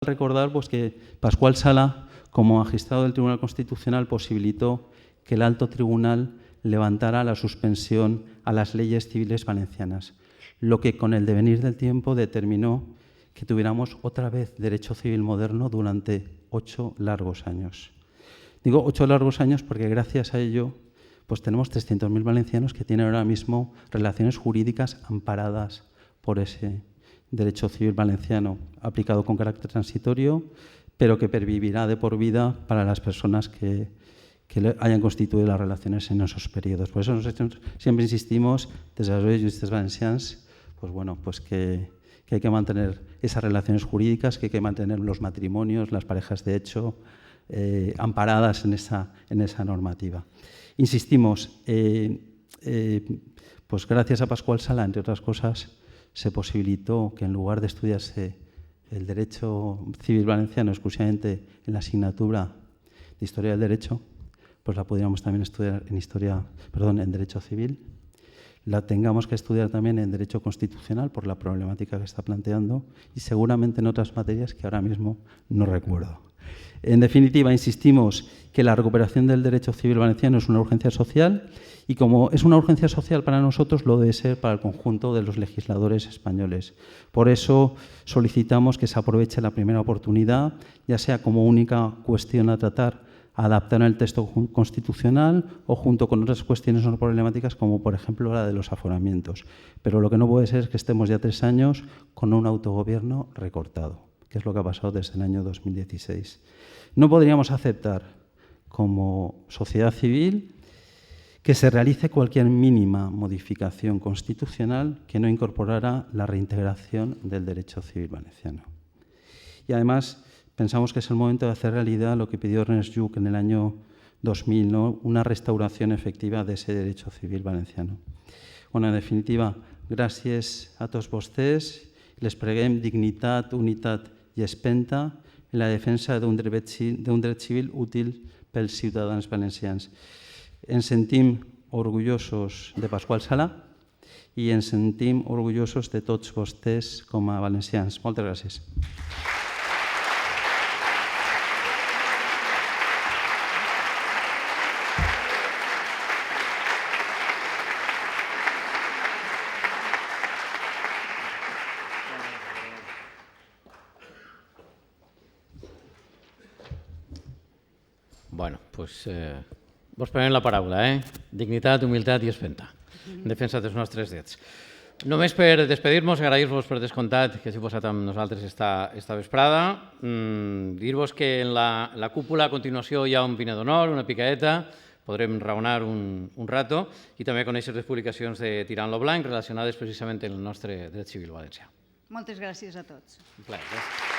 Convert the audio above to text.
Recordar pues, que Pascual Sala, como magistrado del Tribunal Constitucional, posibilitó que el Alto Tribunal levantara la suspensión a las leyes civiles valencianas, lo que con el devenir del tiempo determinó que tuviéramos otra vez derecho civil moderno durante 8 largos años. Digo 8 largos años porque gracias a ello pues tenemos 300.000 valencianos que tienen ahora mismo relaciones jurídicas amparadas por ese derecho civil valenciano, aplicado con carácter transitorio, pero que pervivirá de por vida para las personas que hayan constituido las relaciones en esos periodos. Por eso nosotros siempre insistimos, desde las leyes justes valencians, pues bueno, pues que hay que mantener esas relaciones jurídicas, que hay que mantener los matrimonios, las parejas de hecho, amparadas en esa normativa. Insistimos, pues gracias a Pascual Sala, entre otras cosas, se posibilitó que en lugar de estudiarse el derecho civil valenciano exclusivamente en la asignatura de Historia del Derecho, pues la pudiéramos también estudiar en Derecho Civil, la tengamos que estudiar también en Derecho Constitucional por la problemática que está planteando y seguramente en otras materias que ahora mismo no recuerdo. En definitiva, insistimos que la recuperación del derecho civil valenciano es una urgencia social y como es una urgencia social para nosotros, lo debe ser para el conjunto de los legisladores españoles. Por eso solicitamos que se aproveche la primera oportunidad, ya sea como única cuestión a tratar, a adaptar el texto constitucional o junto con otras cuestiones no problemáticas como, por ejemplo, la de los aforamientos. Pero lo que no puede ser es que estemos ya 3 años con un autogobierno recortado, que es lo que ha pasado desde el año 2016. No podríamos aceptar como sociedad civil que se realice cualquier mínima modificación constitucional que no incorporara la reintegración del derecho civil valenciano. Y además pensamos que es el momento de hacer realidad lo que pidió Ernest Lluch en el año 2000, ¿no? Una restauración efectiva de ese derecho civil valenciano. Bueno, en definitiva, gràcies a tots vostès. Les preguem dignitat, unitat i espenta en la defensa d'un dret civil útil pels ciutadans valencians. Ens sentim orgullosos de Pascual Sala i ens sentim orgullosos de tots vostès com a valencians. Moltes gràcies. Bueno, doncs vos prenem la paraula, dignitat, humilitat i espenta, en defensa dels nostres drets. Només per despedir-nos, agrair-vos per descomptat que hagi posat amb nosaltres esta vesprada, dir-vos que en la cúpula a continuació hi ha un viner d'honor, una picaeta, podrem raonar un rato i també conèixer les publicacions de Tirant lo Blanc relacionades precisament amb el nostre dret civil valencià. Moltes gràcies a tots. Un plaer, gràcies.